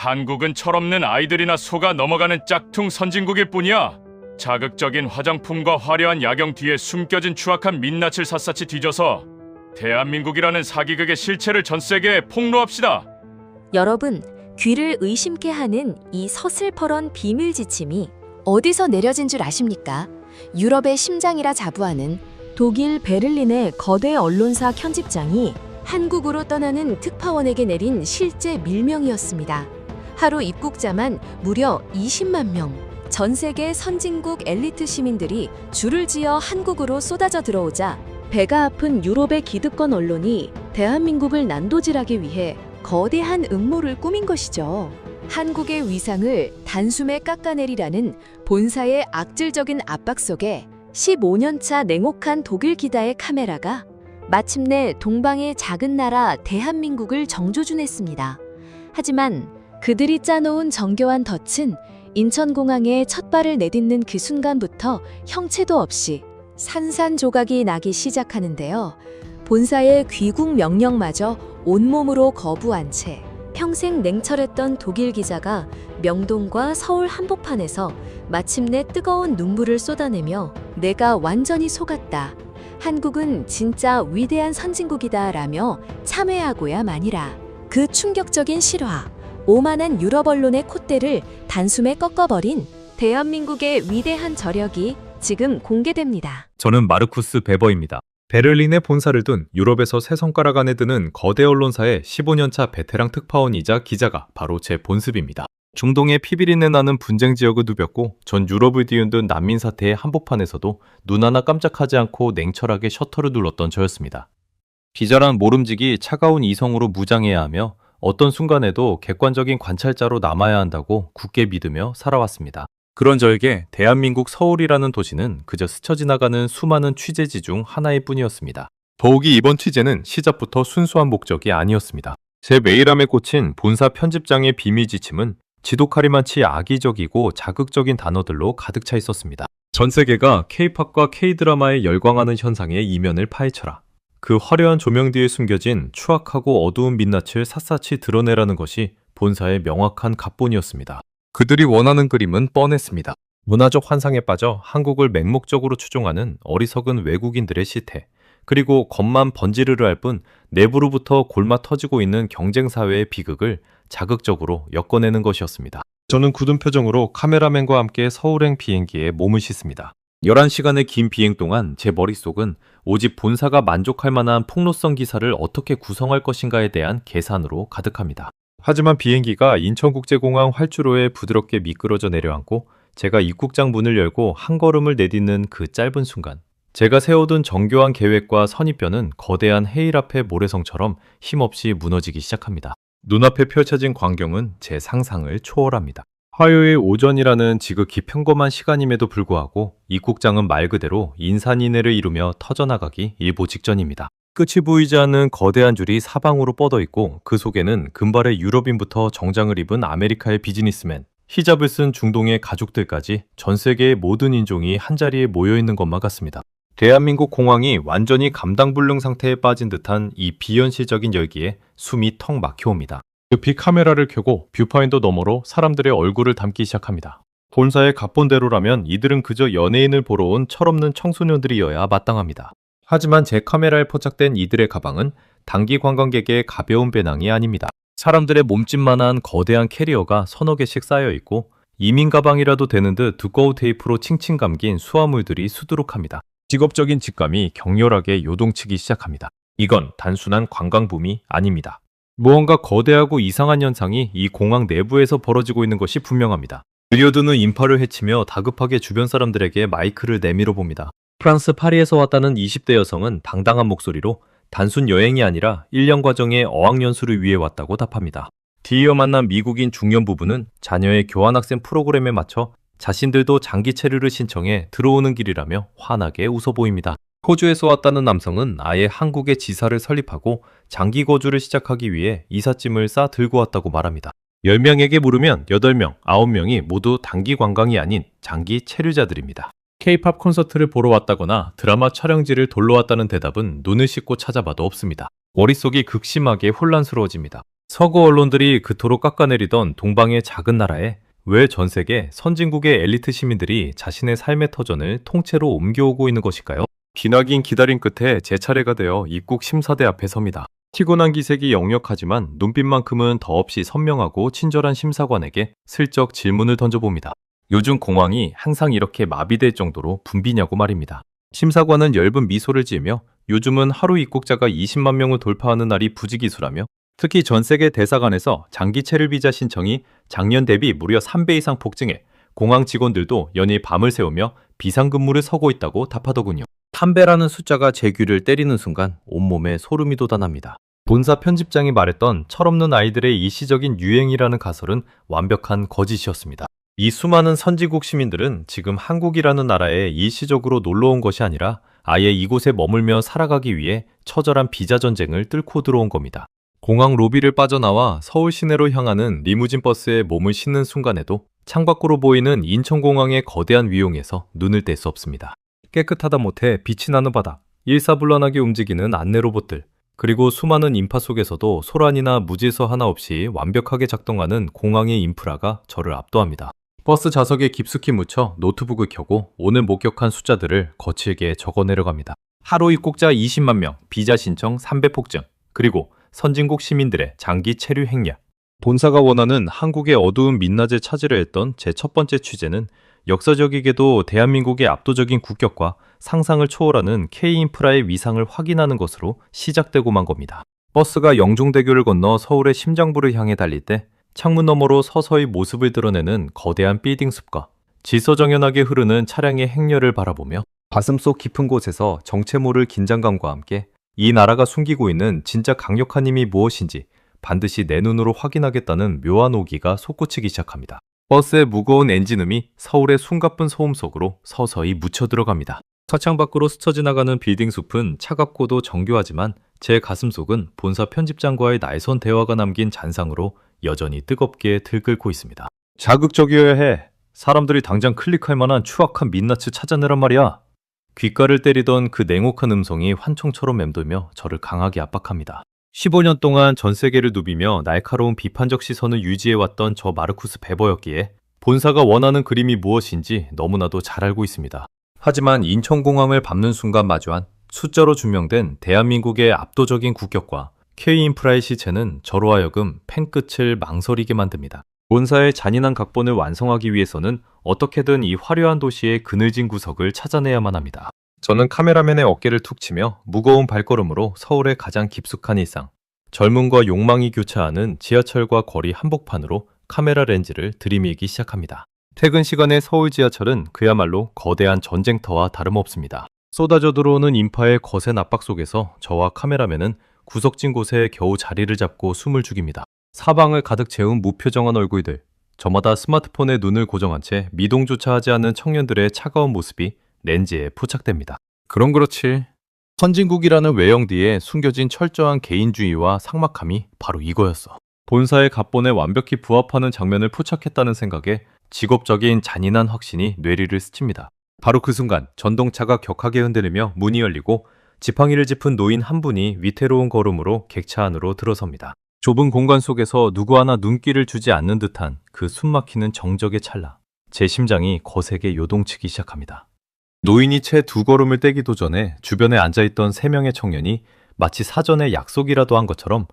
한국은 철없는 아이들이나 속아 넘어가는 짝퉁 선진국일 뿐이야. 자극적인 화장품과 화려한 야경 뒤에 숨겨진 추악한 민낯을 샅샅이 뒤져서 대한민국이라는 사기극의 실체를 전 세계에 폭로합시다. 여러분, 귀를 의심케 하는 이 서슬퍼런 비밀 지침이 어디서 내려진 줄 아십니까? 유럽의 심장이라 자부하는 독일 베를린의 거대 언론사 편집장이 한국으로 떠나는 특파원에게 내린 실제 밀명이었습니다. 하루 입국자만 무려 20만 명. 전 세계 선진국 엘리트 시민들이 줄을 지어 한국으로 쏟아져 들어오자 배가 아픈 유럽의 기득권 언론이 대한민국을 난도질하기 위해 거대한 음모를 꾸민 것이죠. 한국의 위상을 단숨에 깎아내리라는 본사의 악질적인 압박 속에 15년차 냉혹한 독일 기다의 카메라가 마침내 동방의 작은 나라 대한민국을 정조준했습니다. 하지만 그들이 짜놓은 정교한 덫은 인천공항에 첫 발을 내딛는 그 순간부터 형체도 없이 산산조각이 나기 시작하는데요. 본사의 귀국 명령마저 온몸으로 거부한 채 평생 냉철했던 독일 기자가 명동과 서울 한복판에서 마침내 뜨거운 눈물을 쏟아내며 내가 완전히 속았다. 한국은 진짜 위대한 선진국이다 라며 참회하고야 마니라. 그 충격적인 실화, 오만한 유럽 언론의 콧대를 단숨에 꺾어버린 대한민국의 위대한 저력이 지금 공개됩니다. 저는 마르쿠스 베버입니다. 베를린에 본사를 둔 유럽에서 세 손가락 안에 드는 거대 언론사의 15년차 베테랑 특파원이자 기자가 바로 제 본습입니다. 중동의 피비린내 나는 분쟁 지역을 누볐고 전 유럽을 뒤흔든 난민 사태의 한복판에서도 눈 하나 깜짝하지 않고 냉철하게 셔터를 눌렀던 저였습니다. 기자란 모름지기 차가운 이성으로 무장해야 하며 어떤 순간에도 객관적인 관찰자로 남아야 한다고 굳게 믿으며 살아왔습니다. 그런 저에게 대한민국 서울이라는 도시는 그저 스쳐 지나가는 수많은 취재지 중 하나일 뿐이었습니다. 더욱이 이번 취재는 시작부터 순수한 목적이 아니었습니다. 제 메일함에 꽂힌 본사 편집장의 비밀 지침은 지독하리만치 악의적이고 자극적인 단어들로 가득 차 있었습니다. 전 세계가 K-팝과 K-드라마에 열광하는 현상의 이면을 파헤쳐라. 그 화려한 조명 뒤에 숨겨진 추악하고 어두운 민낯을 샅샅이 드러내라는 것이 본사의 명확한 각본이었습니다. 그들이 원하는 그림은 뻔했습니다. 문화적 환상에 빠져 한국을 맹목적으로 추종하는 어리석은 외국인들의 시태, 그리고 겉만 번지르르 할 뿐 내부로부터 골마 터지고 있는 경쟁사회의 비극을 자극적으로 엮어내는 것이었습니다. 저는 굳은 표정으로 카메라맨과 함께 서울행 비행기에 몸을 싣습니다. 11시간의 긴 비행 동안 제 머릿속은 오직 본사가 만족할 만한 폭로성 기사를 어떻게 구성할 것인가에 대한 계산으로 가득합니다. 하지만 비행기가 인천국제공항 활주로에 부드럽게 미끄러져 내려앉고 제가 입국장 문을 열고 한 걸음을 내딛는 그 짧은 순간, 제가 세워둔 정교한 계획과 선입견은 거대한 헤일 앞의 모래성처럼 힘없이 무너지기 시작합니다. 눈앞에 펼쳐진 광경은 제 상상을 초월합니다. 화요일 오전이라는 지극히 평범한 시간임에도 불구하고 입국장은 말 그대로 인산인해를 이루며 터져나가기 일보 직전입니다. 끝이 보이지 않는 거대한 줄이 사방으로 뻗어 있고 그 속에는 금발의 유럽인부터 정장을 입은 아메리카의 비즈니스맨, 히잡을 쓴 중동의 가족들까지 전 세계의 모든 인종이 한자리에 모여있는 것만 같습니다. 대한민국 공항이 완전히 감당불능 상태에 빠진 듯한 이 비현실적인 열기에 숨이 턱 막혀옵니다. 급히 카메라를 켜고 뷰파인더 너머로 사람들의 얼굴을 담기 시작합니다. 본사의 각본대로라면 이들은 그저 연예인을 보러 온 철없는 청소년들이어야 마땅합니다. 하지만 제 카메라에 포착된 이들의 가방은 단기 관광객의 가벼운 배낭이 아닙니다. 사람들의 몸집만한 거대한 캐리어가 서너 개씩 쌓여 있고 이민 가방이라도 되는 듯 두꺼운 테이프로 칭칭 감긴 수화물들이 수두룩합니다. 직업적인 직감이 격렬하게 요동치기 시작합니다. 이건 단순한 관광붐이 아닙니다. 무언가 거대하고 이상한 현상이 이 공항 내부에서 벌어지고 있는 것이 분명합니다. 들려드는 인파를 헤치며 다급하게 주변 사람들에게 마이크를 내밀어 봅니다. 프랑스 파리에서 왔다는 20대 여성은 당당한 목소리로 단순 여행이 아니라 1년 과정의 어학연수를 위해 왔다고 답합니다. 뒤이어 만난 미국인 중년 부부는 자녀의 교환학생 프로그램에 맞춰 자신들도 장기 체류를 신청해 들어오는 길이라며 환하게 웃어 보입니다. 호주에서 왔다는 남성은 아예 한국에 지사를 설립하고 장기 거주를 시작하기 위해 이삿짐을 싸 들고 왔다고 말합니다. 10명에게 물으면 8명, 9명이 모두 단기 관광이 아닌 장기 체류자들입니다. K-팝 콘서트를 보러 왔다거나 드라마 촬영지를 돌러 왔다는 대답은 눈을 씻고 찾아봐도 없습니다. 머릿속이 극심하게 혼란스러워집니다. 서구 언론들이 그토록 깎아내리던 동방의 작은 나라에 왜 전 세계 선진국의 엘리트 시민들이 자신의 삶의 터전을 통째로 옮겨오고 있는 것일까요? 기나긴 기다림 끝에 제 차례가 되어 입국 심사대 앞에 섭니다. 피곤한 기색이 역력하지만 눈빛만큼은 더없이 선명하고 친절한 심사관에게 슬쩍 질문을 던져봅니다. 요즘 공항이 항상 이렇게 마비될 정도로 붐비냐고 말입니다. 심사관은 엷은 미소를 지으며 요즘은 하루 입국자가 20만 명을 돌파하는 날이 부지기수라며 특히 전 세계 대사관에서 장기 체류 비자 신청이 작년 대비 무려 3배 이상 폭증해 공항 직원들도 연일 밤을 새우며 비상근무를 서고 있다고 답하더군요. 3배라는 숫자가 제 귀를 때리는 순간 온몸에 소름이 돋아납니다. 본사 편집장이 말했던 철없는 아이들의 일시적인 유행이라는 가설은 완벽한 거짓이었습니다. 이 수많은 선진국 시민들은 지금 한국이라는 나라에 일시적으로 놀러 온 것이 아니라 아예 이곳에 머물며 살아가기 위해 처절한 비자 전쟁을 뚫고 들어온 겁니다. 공항 로비를 빠져나와 서울 시내로 향하는 리무진 버스에 몸을 싣는 순간에도 창밖으로 보이는 인천공항의 거대한 위용에서 눈을 뗄 수 없습니다. 깨끗하다 못해 빛이 나는 바닥, 일사불란하게 움직이는 안내 로봇들, 그리고 수많은 인파 속에서도 소란이나 무질서 하나 없이 완벽하게 작동하는 공항의 인프라가 저를 압도합니다. 버스 좌석에 깊숙이 묻혀 노트북을 켜고 오늘 목격한 숫자들을 거칠게 적어 내려갑니다. 하루 입국자 20만 명, 비자 신청 3배 폭증, 그리고 선진국 시민들의 장기 체류 행렬. 본사가 원하는 한국의 어두운 민낯을 찾으려 했던 제 첫 번째 취재는 역사적이게도 대한민국의 압도적인 국격과 상상을 초월하는 K인프라의 위상을 확인하는 것으로 시작되고 만 겁니다. 버스가 영종대교를 건너 서울의 심장부를 향해 달릴 때 창문 너머로 서서히 모습을 드러내는 거대한 빌딩 숲과 질서정연하게 흐르는 차량의 행렬을 바라보며 가슴속 깊은 곳에서 정체 모를 긴장감과 함께 이 나라가 숨기고 있는 진짜 강력한 힘이 무엇인지 반드시 내 눈으로 확인하겠다는 묘한 오기가 솟구치기 시작합니다. 버스의 무거운 엔진음이 서울의 숨가쁜 소음 속으로 서서히 묻혀 들어갑니다. 차창 밖으로 스쳐 지나가는 빌딩 숲은 차갑고도 정교하지만 제 가슴속은 본사 편집장과의 날선 대화가 남긴 잔상으로 여전히 뜨겁게 들끓고 있습니다. 자극적이어야 해. 사람들이 당장 클릭할 만한 추악한 민낯을 찾아내란 말이야. 귓가를 때리던 그 냉혹한 음성이 환청처럼 맴돌며 저를 강하게 압박합니다. 15년 동안 전 세계를 누비며 날카로운 비판적 시선을 유지해왔던 저 마르쿠스 베버였기에 본사가 원하는 그림이 무엇인지 너무나도 잘 알고 있습니다. 하지만 인천공항을 밟는 순간 마주한 숫자로 증명된 대한민국의 압도적인 국격과 K인프라의 시체는 저로 하여금 펜끝을 망설이게 만듭니다. 본사의 잔인한 각본을 완성하기 위해서는 어떻게든 이 화려한 도시의 그늘진 구석을 찾아내야만 합니다. 저는 카메라맨의 어깨를 툭 치며 무거운 발걸음으로 서울의 가장 깊숙한 일상, 젊음과 욕망이 교차하는 지하철과 거리 한복판으로 카메라 렌즈를 들이밀기 시작합니다. 퇴근 시간의 서울 지하철은 그야말로 거대한 전쟁터와 다름없습니다. 쏟아져 들어오는 인파의 거센 압박 속에서 저와 카메라맨은 구석진 곳에 겨우 자리를 잡고 숨을 죽입니다. 사방을 가득 채운 무표정한 얼굴들, 저마다 스마트폰에 눈을 고정한 채 미동조차 하지 않는 청년들의 차가운 모습이 렌즈에 포착됩니다. 그럼 그렇지. 선진국이라는 외형 뒤에 숨겨진 철저한 개인주의와 삭막함이 바로 이거였어. 본사의 각본에 완벽히 부합하는 장면을 포착했다는 생각에 직업적인 잔인한 확신이 뇌리를 스칩니다. 바로 그 순간 전동차가 격하게 흔들리며 문이 열리고 지팡이를 짚은 노인 한 분이 위태로운 걸음으로 객차 안으로 들어섭니다. 좁은 공간 속에서 누구 하나 눈길을 주지 않는 듯한 그 숨막히는 정적의 찰나, 제 심장이 거세게 요동치기 시작합니다. 노인이 채 두 걸음을 떼기도 전에 주변에 앉아있던 3명의 청년이 마치 사전에 약속이라도 한 것처럼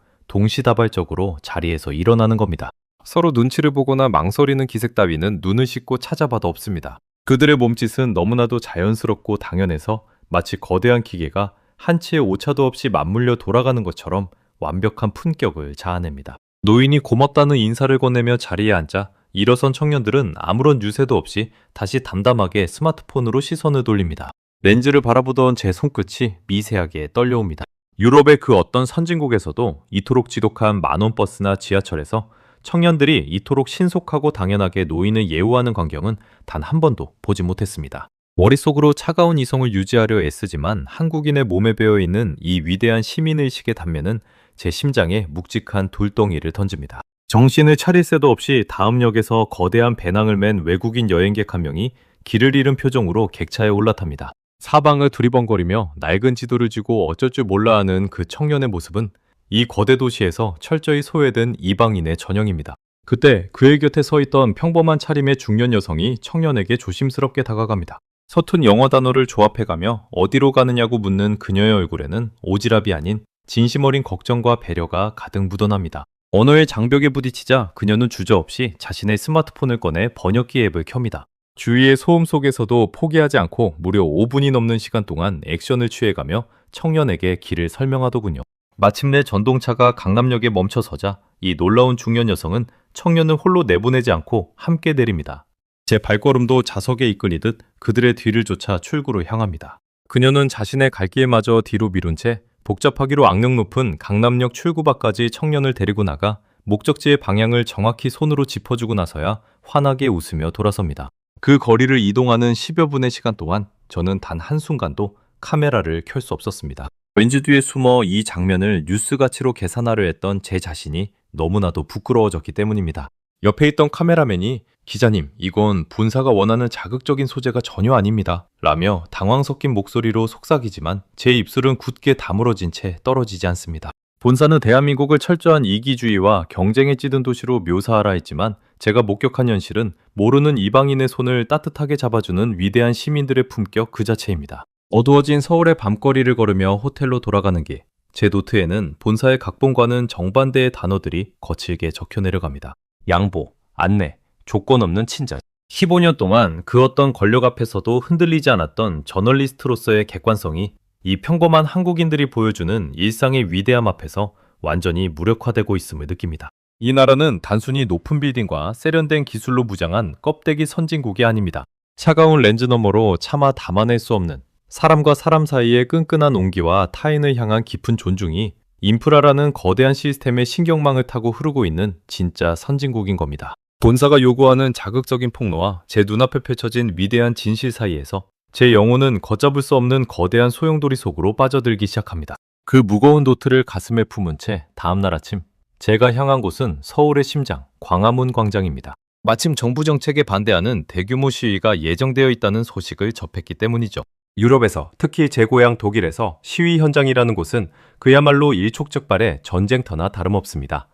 동시다발적으로 자리에서 일어나는 겁니다. 서로 눈치를 보거나 망설이는 기색 따위는 눈을 씻고 찾아봐도 없습니다. 그들의 몸짓은 너무나도 자연스럽고 당연해서 마치 거대한 기계가 한치의 오차도 없이 맞물려 돌아가는 것처럼 완벽한 품격을 자아냅니다. 노인이 고맙다는 인사를 건네며 자리에 앉자 일어선 청년들은 아무런 유세도 없이 다시 담담하게 스마트폰으로 시선을 돌립니다. 렌즈를 바라보던 제 손끝이 미세하게 떨려옵니다. 유럽의 그 어떤 선진국에서도 이토록 지독한 만원 버스나 지하철에서 청년들이 이토록 신속하고 당연하게 노인을 예우하는 광경은 단 한 번도 보지 못했습니다. 머릿속으로 차가운 이성을 유지하려 애쓰지만 한국인의 몸에 배어있는 이 위대한 시민의식의 단면은 제 심장에 묵직한 돌덩이를 던집니다. 정신을 차릴 새도 없이 다음 역에서 거대한 배낭을 맨 외국인 여행객 한 명이 길을 잃은 표정으로 객차에 올라탑니다. 사방을 두리번거리며 낡은 지도를 쥐고 어쩔 줄 몰라 하는 그 청년의 모습은 이 거대 도시에서 철저히 소외된 이방인의 전형입니다. 그때 그의 곁에 서 있던 평범한 차림의 중년 여성이 청년에게 조심스럽게 다가갑니다. 서툰 영어 단어를 조합해가며 어디로 가느냐고 묻는 그녀의 얼굴에는 오지랖이 아닌 진심 어린 걱정과 배려가 가득 묻어납니다. 언어의 장벽에 부딪히자 그녀는 주저없이 자신의 스마트폰을 꺼내 번역기 앱을 켭니다. 주위의 소음 속에서도 포기하지 않고 무려 5분이 넘는 시간 동안 액션을 취해가며 청년에게 길을 설명하더군요. 마침내 전동차가 강남역에 멈춰서자 이 놀라운 중년 여성은 청년을 홀로 내보내지 않고 함께 내립니다. 제 발걸음도 자석에 이끌리듯 그들의 뒤를 쫓아 출구로 향합니다. 그녀는 자신의 갈 길마저 뒤로 미룬 채 복잡하기로 악명 높은 강남역 출구밖까지 청년을 데리고 나가 목적지의 방향을 정확히 손으로 짚어주고 나서야 환하게 웃으며 돌아섭니다. 그 거리를 이동하는 10여 분의 시간 동안 저는 단 한순간도 카메라를 켤 수 없었습니다. 렌즈 뒤에 숨어 이 장면을 뉴스 가치로 계산하려 했던 제 자신이 너무나도 부끄러워졌기 때문입니다. 옆에 있던 카메라맨이 기자님, 이건 본사가 원하는 자극적인 소재가 전혀 아닙니다. 라며 당황 섞인 목소리로 속삭이지만 제 입술은 굳게 다물어진 채 떨어지지 않습니다. 본사는 대한민국을 철저한 이기주의와 경쟁에 찌든 도시로 묘사하라 했지만 제가 목격한 현실은 모르는 이방인의 손을 따뜻하게 잡아주는 위대한 시민들의 품격 그 자체입니다. 어두워진 서울의 밤거리를 걸으며 호텔로 돌아가는 길, 제 노트에는 본사의 각본과는 정반대의 단어들이 거칠게 적혀 내려갑니다. 양보, 안내, 조건 없는 친절. 15년 동안 그 어떤 권력 앞에서도 흔들리지 않았던 저널리스트로서의 객관성이 이 평범한 한국인들이 보여주는 일상의 위대함 앞에서 완전히 무력화되고 있음을 느낍니다. 이 나라는 단순히 높은 빌딩과 세련된 기술로 무장한 껍데기 선진국이 아닙니다. 차가운 렌즈 너머로 차마 담아낼 수 없는 사람과 사람 사이의 끈끈한 온기와 타인을 향한 깊은 존중이 인프라라는 거대한 시스템의 신경망을 타고 흐르고 있는 진짜 선진국인 겁니다. 본사가 요구하는 자극적인 폭로와 제 눈앞에 펼쳐진 위대한 진실 사이에서 제 영혼은 걷잡을 수 없는 거대한 소용돌이 속으로 빠져들기 시작합니다. 그 무거운 노트를 가슴에 품은 채 다음날 아침 제가 향한 곳은 서울의 심장, 광화문 광장입니다. 마침 정부 정책에 반대하는 대규모 시위가 예정되어 있다는 소식을 접했기 때문이죠. 유럽에서, 특히 제 고향 독일에서 시위 현장이라는 곳은 그야말로 일촉즉발의 전쟁터나 다름없습니다.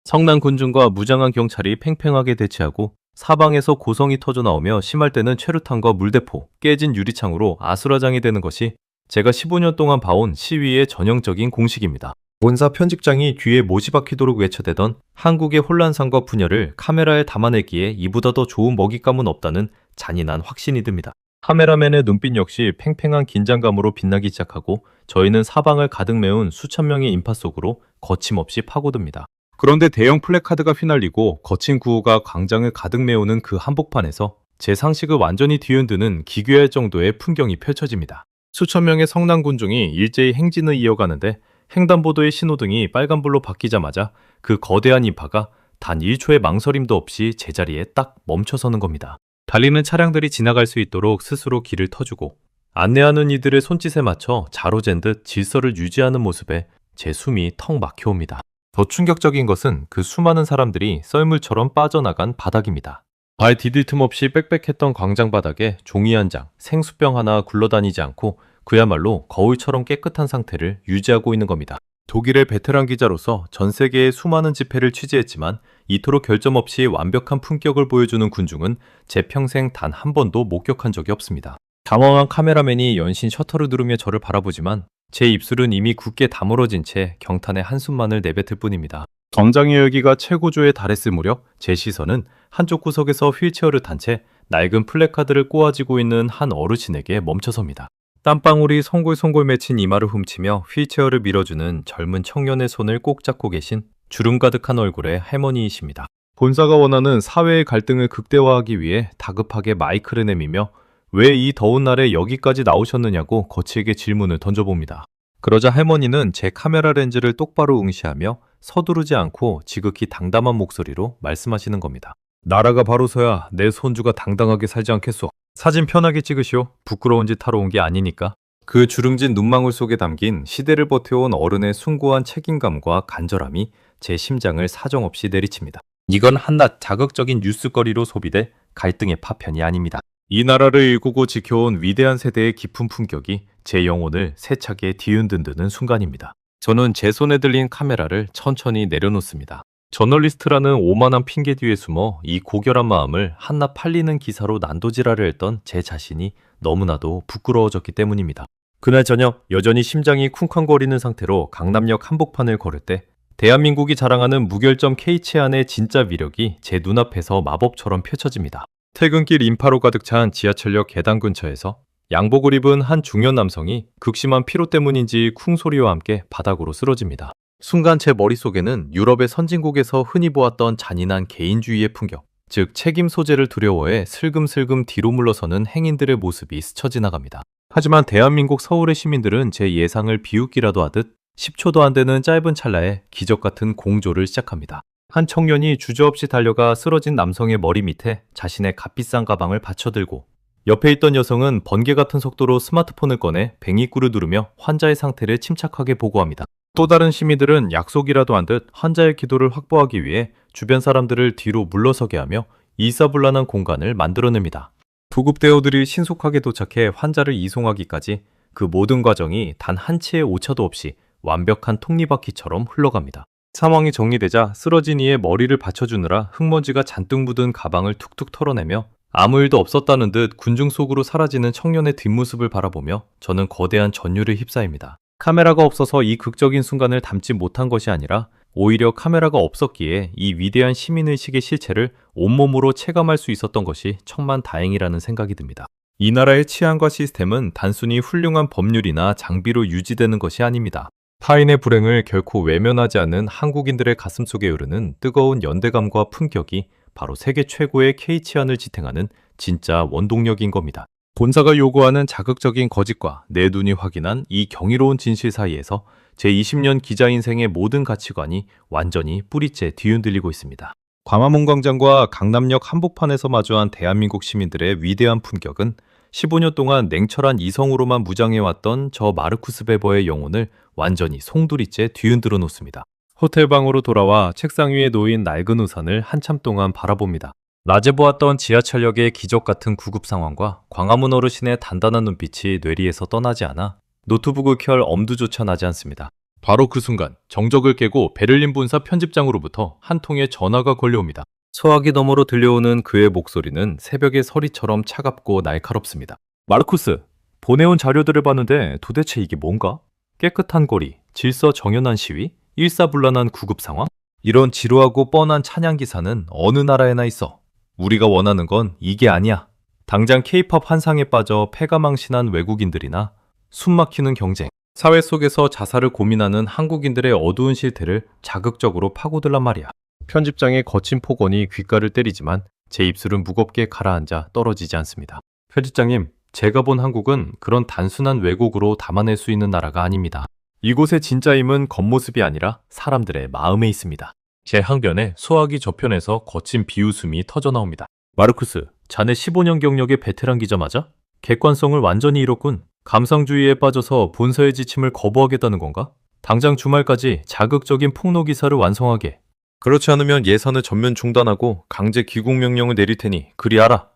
성난 군중과 무장한 경찰이 팽팽하게 대치하고 사방에서 고성이 터져나오며 심할 때는 최루탄과 물대포, 깨진 유리창으로 아수라장이 되는 것이 제가 15년 동안 봐온 시위의 전형적인 공식입니다. 본사 편집장이 귀에 못이 박히도록 외쳐대던 한국의 혼란상과 분열을 카메라에 담아내기에 이보다 더 좋은 먹잇감은 없다는 잔인한 확신이 듭니다. 카메라맨의 눈빛 역시 팽팽한 긴장감으로 빛나기 시작하고 저희는 사방을 가득 메운 수천 명의 인파 속으로 거침없이 파고듭니다. 그런데 대형 플래카드가 휘날리고 거친 구호가 광장을 가득 메우는 그 한복판에서 제 상식을 완전히 뒤흔드는 기괴할 정도의 풍경이 펼쳐집니다. 수천 명의 성난 군중이 일제히 행진을 이어가는데 횡단보도의 신호등이 빨간불로 바뀌자마자 그 거대한 인파가 단 1초의 망설임도 없이 제자리에 딱 멈춰서는 겁니다. 달리는 차량들이 지나갈 수 있도록 스스로 길을 터주고 안내하는 이들의 손짓에 맞춰 자로잰 듯 질서를 유지하는 모습에 제 숨이 턱 막혀옵니다. 더 충격적인 것은 그 수많은 사람들이 썰물처럼 빠져나간 바닥입니다. 발 디딜 틈 없이 빽빽했던 광장 바닥에 종이 한 장, 생수병 하나 굴러다니지 않고 그야말로 거울처럼 깨끗한 상태를 유지하고 있는 겁니다. 독일의 베테랑 기자로서 전 세계의 수많은 집회를 취재했지만 이토록 결점 없이 완벽한 품격을 보여주는 군중은 제 평생 단 한 번도 목격한 적이 없습니다. 당황한 카메라맨이 연신 셔터를 누르며 저를 바라보지만 제 입술은 이미 굳게 다물어진 채 경탄의 한숨만을 내뱉을 뿐입니다. 광장의 열기가 최고조에 달했을 무렵 제 시선은 한쪽 구석에서 휠체어를 탄 채 낡은 플래카드를 꼬아쥐고 있는 한 어르신에게 멈춰섭니다. 땀방울이 송골송골 맺힌 이마를 훔치며 휠체어를 밀어주는 젊은 청년의 손을 꼭 잡고 계신 주름 가득한 얼굴의 할머니이십니다. 본사가 원하는 사회의 갈등을 극대화하기 위해 다급하게 마이크를 내밀며 왜 이 더운 날에 여기까지 나오셨느냐고 거칠게 질문을 던져봅니다. 그러자 할머니는 제 카메라 렌즈를 똑바로 응시하며 서두르지 않고 지극히 당담한 목소리로 말씀하시는 겁니다. 나라가 바로서야 내 손주가 당당하게 살지 않겠소. 사진 편하게 찍으시오. 부끄러운 짓 하러 온 게 아니니까. 그 주름진 눈망울 속에 담긴 시대를 버텨온 어른의 숭고한 책임감과 간절함이 제 심장을 사정없이 내리칩니다. 이건 한낱 자극적인 뉴스거리로 소비돼 갈등의 파편이 아닙니다. 이 나라를 일구고 지켜온 위대한 세대의 깊은 품격이 제 영혼을 세차게 뒤흔드는 순간입니다. 저는 제 손에 들린 카메라를 천천히 내려놓습니다. 저널리스트라는 오만한 핑계 뒤에 숨어 이 고결한 마음을 한낱 팔리는 기사로 난도질하려 했던 제 자신이 너무나도 부끄러워졌기 때문입니다. 그날 저녁 여전히 심장이 쿵쾅거리는 상태로 강남역 한복판을 걸을 때 대한민국이 자랑하는 무결점 K치안의 진짜 위력이 제 눈앞에서 마법처럼 펼쳐집니다. 퇴근길 인파로 가득 찬 지하철역 계단 근처에서 양복을 입은 한 중년 남성이 극심한 피로 때문인지 쿵소리와 함께 바닥으로 쓰러집니다. 순간 제 머릿속에는 유럽의 선진국에서 흔히 보았던 잔인한 개인주의의 풍경, 즉 책임 소재를 두려워해 슬금슬금 뒤로 물러서는 행인들의 모습이 스쳐 지나갑니다. 하지만 대한민국 서울의 시민들은 제 예상을 비웃기라도 하듯 10초도 안 되는 짧은 찰나에 기적 같은 공조를 시작합니다. 한 청년이 주저없이 달려가 쓰러진 남성의 머리 밑에 자신의 값비싼 가방을 받쳐들고 옆에 있던 여성은 번개 같은 속도로 스마트폰을 꺼내 뱅이꿀을 누르며 환자의 상태를 침착하게 보고합니다. 또 다른 시민들은 약속이라도 한 듯 환자의 기도를 확보하기 위해 주변 사람들을 뒤로 물러서게 하며 일사불란한 공간을 만들어냅니다. 구급대원들이 신속하게 도착해 환자를 이송하기까지 그 모든 과정이 단 한 치의 오차도 없이 완벽한 톱니바퀴처럼 흘러갑니다. 상황이 정리되자 쓰러진 이의 머리를 받쳐주느라 흙먼지가 잔뜩 묻은 가방을 툭툭 털어내며 아무 일도 없었다는 듯 군중 속으로 사라지는 청년의 뒷모습을 바라보며 저는 거대한 전율에 휩싸입니다. 카메라가 없어서 이 극적인 순간을 담지 못한 것이 아니라 오히려 카메라가 없었기에 이 위대한 시민의식의 실체를 온몸으로 체감할 수 있었던 것이 천만다행이라는 생각이 듭니다. 이 나라의 치안과 시스템은 단순히 훌륭한 법률이나 장비로 유지되는 것이 아닙니다. 타인의 불행을 결코 외면하지 않는 한국인들의 가슴속에 흐르는 뜨거운 연대감과 품격이 바로 세계 최고의 K치안을 지탱하는 진짜 원동력인 겁니다. 본사가 요구하는 자극적인 거짓과 내 눈이 확인한 이 경이로운 진실 사이에서 제 20년 기자 인생의 모든 가치관이 완전히 뿌리째 뒤흔들리고 있습니다. 광화문 광장과 강남역 한복판에서 마주한 대한민국 시민들의 위대한 품격은 15년 동안 냉철한 이성으로만 무장해왔던 저 마르쿠스 베버의 영혼을 완전히 송두리째 뒤흔들어 놓습니다. 호텔방으로 돌아와 책상 위에 놓인 낡은 우산을 한참 동안 바라봅니다. 낮에 보았던 지하철역의 기적 같은 구급 상황과 광화문 어르신의 단단한 눈빛이 뇌리에서 떠나지 않아 노트북을 켤 엄두조차 나지 않습니다. 바로 그 순간 정적을 깨고 베를린 본사 편집장으로부터 한 통의 전화가 걸려옵니다. 소화기 너머로 들려오는 그의 목소리는 새벽의 서리처럼 차갑고 날카롭습니다. 마르쿠스, 보내온 자료들을 봤는데 도대체 이게 뭔가? 깨끗한 거리, 질서 정연한 시위, 일사불란한 구급 상황? 이런 지루하고 뻔한 찬양 기사는 어느 나라에나 있어. 우리가 원하는 건 이게 아니야. 당장 K-팝 환상에 빠져 패가망신한 외국인들이나 숨막히는 경쟁, 사회 속에서 자살을 고민하는 한국인들의 어두운 실태를 자극적으로 파고들란 말이야. 편집장의 거친 폭언이 귓가를 때리지만 제 입술은 무겁게 가라앉아 떨어지지 않습니다. 편집장님, 제가 본 한국은 그런 단순한 왜곡으로 담아낼 수 있는 나라가 아닙니다. 이곳의 진짜 힘은 겉모습이 아니라 사람들의 마음에 있습니다. 제 항변에 소화기 저편에서 거친 비웃음이 터져나옵니다. 마르쿠스, 자네 15년 경력의 베테랑 기자 맞아? 객관성을 완전히 잃었군. 감상주의에 빠져서 본사의 지침을 거부하겠다는 건가? 당장 주말까지 자극적인 폭로 기사를 완성하게. 그렇지 않으면 예산을 전면 중단하고 강제 귀국 명령을 내릴 테니 그리 알아.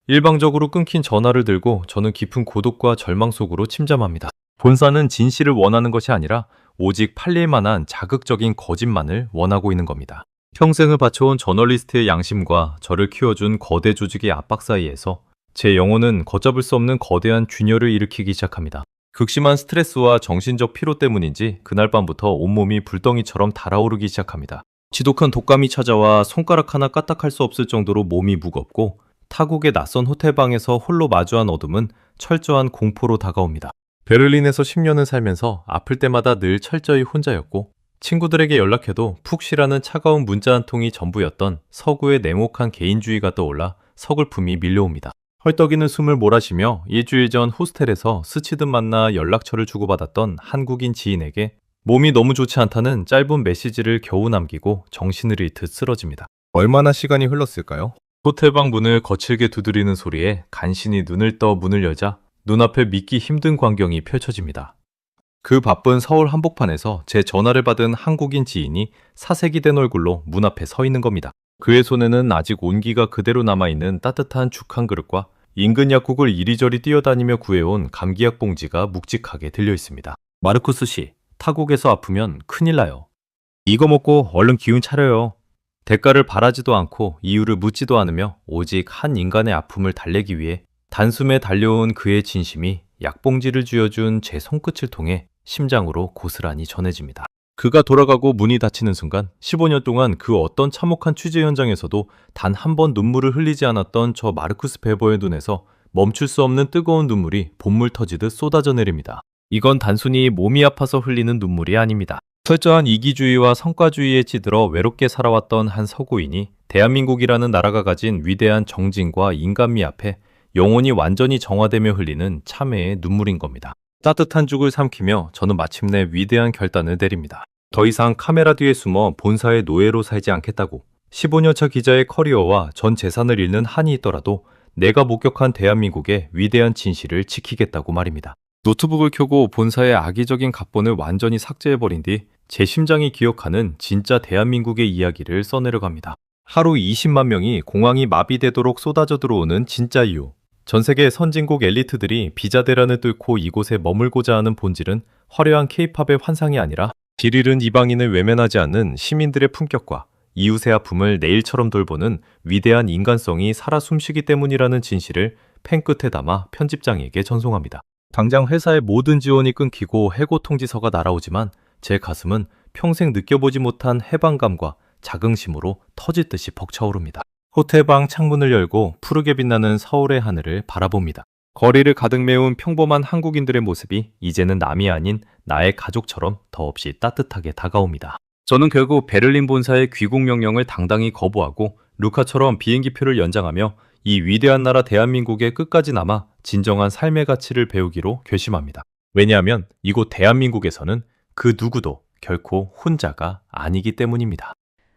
일방적으로 끊긴 전화를 들고 저는 깊은 고독과 절망 속으로 침잠합니다. 본사는 진실을 원하는 것이 아니라 오직 팔릴 만한 자극적인 거짓만을 원하고 있는 겁니다. 평생을 바쳐온 저널리스트의 양심과 저를 키워준 거대 조직의 압박 사이에서 제 영혼은 걷잡을 수 없는 거대한 균열을 일으키기 시작합니다. 극심한 스트레스와 정신적 피로 때문인지 그날 밤부터 온몸이 불덩이처럼 달아오르기 시작합니다. 지독한 독감이 찾아와 손가락 하나 까딱할 수 없을 정도로 몸이 무겁고 타국의 낯선 호텔방에서 홀로 마주한 어둠은 철저한 공포로 다가옵니다. 베를린에서 10년을 살면서 아플 때마다 늘 철저히 혼자였고 친구들에게 연락해도 푹 쉬라는 차가운 문자 한 통이 전부였던 서구의 냉혹한 개인주의가 떠올라 서글픔이 밀려옵니다. 헐떡이는 숨을 몰아쉬며 일주일 전 호스텔에서 스치듯 만나 연락처를 주고받았던 한국인 지인에게 몸이 너무 좋지 않다는 짧은 메시지를 겨우 남기고 정신을 잃듯 쓰러집니다. 얼마나 시간이 흘렀을까요? 호텔방 문을 거칠게 두드리는 소리에 간신히 눈을 떠 문을 여자 눈앞에 믿기 힘든 광경이 펼쳐집니다. 그 바쁜 서울 한복판에서 제 전화를 받은 한국인 지인이 사색이 된 얼굴로 문 앞에 서 있는 겁니다. 그의 손에는 아직 온기가 그대로 남아있는 따뜻한 죽 한 그릇과 인근 약국을 이리저리 뛰어다니며 구해온 감기약 봉지가 묵직하게 들려 있습니다. 마르쿠스 씨, 타국에서 아프면 큰일 나요. 이거 먹고 얼른 기운 차려요. 대가를 바라지도 않고 이유를 묻지도 않으며 오직 한 인간의 아픔을 달래기 위해 단숨에 달려온 그의 진심이 약봉지를 쥐어준 제 손끝을 통해 심장으로 고스란히 전해집니다. 그가 돌아가고 문이 닫히는 순간 15년 동안 그 어떤 참혹한 취재 현장에서도 단 한 번 눈물을 흘리지 않았던 저 마르쿠스 베버의 눈에서 멈출 수 없는 뜨거운 눈물이 봇물 터지듯 쏟아져 내립니다. 이건 단순히 몸이 아파서 흘리는 눈물이 아닙니다. 철저한 이기주의와 성과주의에 찌들어 외롭게 살아왔던 한 서구인이 대한민국이라는 나라가 가진 위대한 정진과 인간미 앞에 영혼이 완전히 정화되며 흘리는 참회의 눈물인 겁니다. 따뜻한 죽을 삼키며 저는 마침내 위대한 결단을 내립니다. 더 이상 카메라 뒤에 숨어 본사의 노예로 살지 않겠다고. 15년차 기자의 커리어와 전 재산을 잃는 한이 있더라도 내가 목격한 대한민국의 위대한 진실을 지키겠다고 말입니다. 노트북을 켜고 본사의 악의적인 각본을 완전히 삭제해버린 뒤 제 심장이 기억하는 진짜 대한민국의 이야기를 써내려갑니다. 하루 20만 명이 공항이 마비되도록 쏟아져 들어오는 진짜 이유. 전 세계 선진국 엘리트들이 비자 대란을 뚫고 이곳에 머물고자 하는 본질은 화려한 케이팝의 환상이 아니라 길 잃은 이방인을 외면하지 않는 시민들의 품격과 이웃의 아픔을 내일처럼 돌보는 위대한 인간성이 살아 숨쉬기 때문이라는 진실을 펜 끝에 담아 편집장에게 전송합니다. 당장 회사의 모든 지원이 끊기고 해고 통지서가 날아오지만 제 가슴은 평생 느껴보지 못한 해방감과 자긍심으로 터질 듯이 벅차오릅니다. 호텔방 창문을 열고 푸르게 빛나는 서울의 하늘을 바라봅니다. 거리를 가득 메운 평범한 한국인들의 모습이 이제는 남이 아닌 나의 가족처럼 더없이 따뜻하게 다가옵니다. 저는 결국 베를린 본사의 귀국 명령을 당당히 거부하고 루카처럼 비행기표를 연장하며 이 위대한 나라 대한민국에 끝까지 남아 진정한 삶의 가치를 배우기로 결심합니다. 왜냐하면 이곳 대한민국에서는 그 누구도 결코 혼자가 아니기 때문입니다.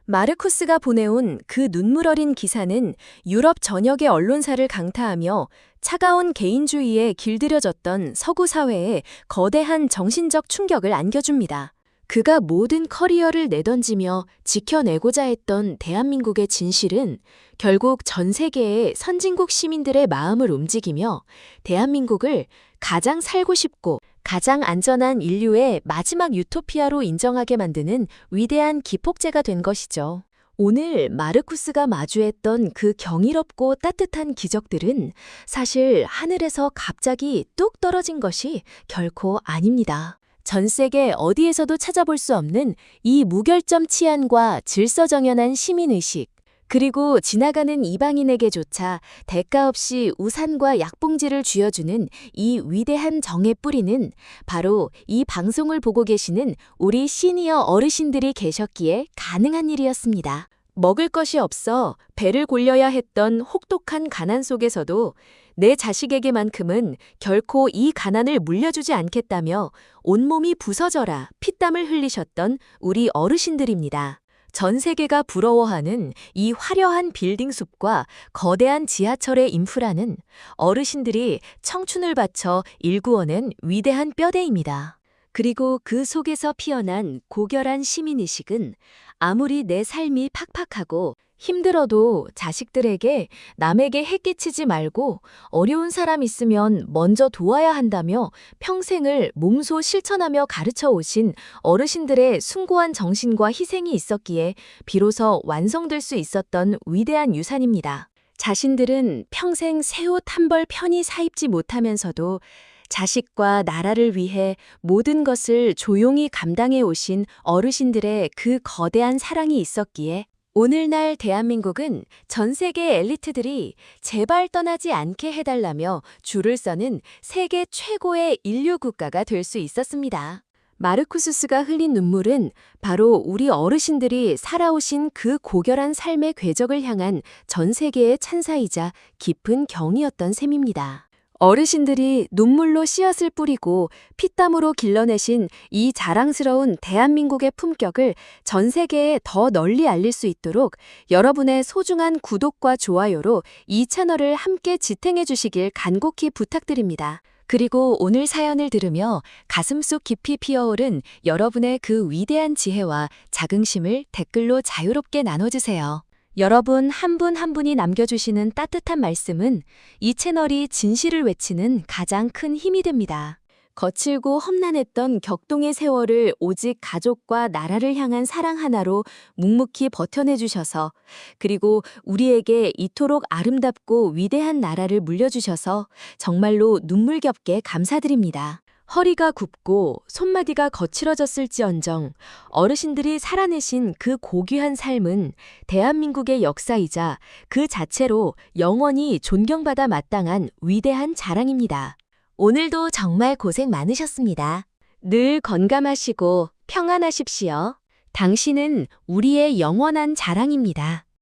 마르쿠스가 보내온 그 눈물 어린 기사는 유럽 전역의 언론사를 강타하며 차가운 개인주의에 길들여졌던 서구 사회에 거대한 정신적 충격을 안겨줍니다. 그가 모든 커리어를 내던지며 지켜내고자 했던 대한민국의 진실은 결국 전 세계의 선진국 시민들의 마음을 움직이며 대한민국을 가장 살고 싶고 가장 안전한 인류의 마지막 유토피아로 인정하게 만드는 위대한 기폭제가 된 것이죠. 오늘 마르쿠스가 마주했던 그 경이롭고 따뜻한 기적들은 사실 하늘에서 갑자기 뚝 떨어진 것이 결코 아닙니다. 전 세계 어디에서도 찾아볼 수 없는 이 무결점 치안과 질서정연한 시민의식, 그리고 지나가는 이방인에게조차 대가 없이 우산과 약봉지를 쥐어주는 이 위대한 정의 뿌리는 바로 이 방송을 보고 계시는 우리 시니어 어르신들이 계셨기에 가능한 일이었습니다. 먹을 것이 없어 배를 골려야 했던 혹독한 가난 속에서도 내 자식에게만큼은 결코 이 가난을 물려주지 않겠다며 온몸이 부서져라 피땀을 흘리셨던 우리 어르신들입니다. 전 세계가 부러워하는 이 화려한 빌딩 숲과 거대한 지하철의 인프라는 어르신들이 청춘을 바쳐 일구어낸 위대한 뼈대입니다. 그리고 그 속에서 피어난 고결한 시민의식은 아무리 내 삶이 팍팍하고 힘들어도 자식들에게 남에게 해 끼치지 말고 어려운 사람 있으면 먼저 도와야 한다며 평생을 몸소 실천하며 가르쳐 오신 어르신들의 숭고한 정신과 희생이 있었기에 비로소 완성될 수 있었던 위대한 유산입니다. 자신들은 평생 새 옷 한 벌 편히 사입지 못하면서도 자식과 나라를 위해 모든 것을 조용히 감당해 오신 어르신들의 그 거대한 사랑이 있었기에 오늘날 대한민국은 전 세계 엘리트들이 제발 떠나지 않게 해달라며 줄을 서는 세계 최고의 인류 국가가 될 수 있었습니다. 마르쿠스가 흘린 눈물은 바로 우리 어르신들이 살아오신 그 고결한 삶의 궤적을 향한 전 세계의 찬사이자 깊은 경이었던 셈입니다. 어르신들이 눈물로 씨앗을 뿌리고 피땀으로 길러내신 이 자랑스러운 대한민국의 품격을 전 세계에 더 널리 알릴 수 있도록 여러분의 소중한 구독과 좋아요로 이 채널을 함께 지탱해 주시길 간곡히 부탁드립니다. 그리고 오늘 사연을 들으며 가슴속 깊이 피어오른 여러분의 그 위대한 지혜와 자긍심을 댓글로 자유롭게 나눠주세요. 여러분 한 분 한 분이 남겨주시는 따뜻한 말씀은 이 채널이 진실을 외치는 가장 큰 힘이 됩니다. 거칠고 험난했던 격동의 세월을 오직 가족과 나라를 향한 사랑 하나로 묵묵히 버텨내 주셔서, 그리고 우리에게 이토록 아름답고 위대한 나라를 물려주셔서 정말로 눈물겹게 감사드립니다. 허리가 굽고 손마디가 거칠어졌을지언정 어르신들이 살아내신 그 고귀한 삶은 대한민국의 역사이자 그 자체로 영원히 존경받아 마땅한 위대한 자랑입니다. 오늘도 정말 고생 많으셨습니다. 늘 건강하시고 평안하십시오. 당신은 우리의 영원한 자랑입니다.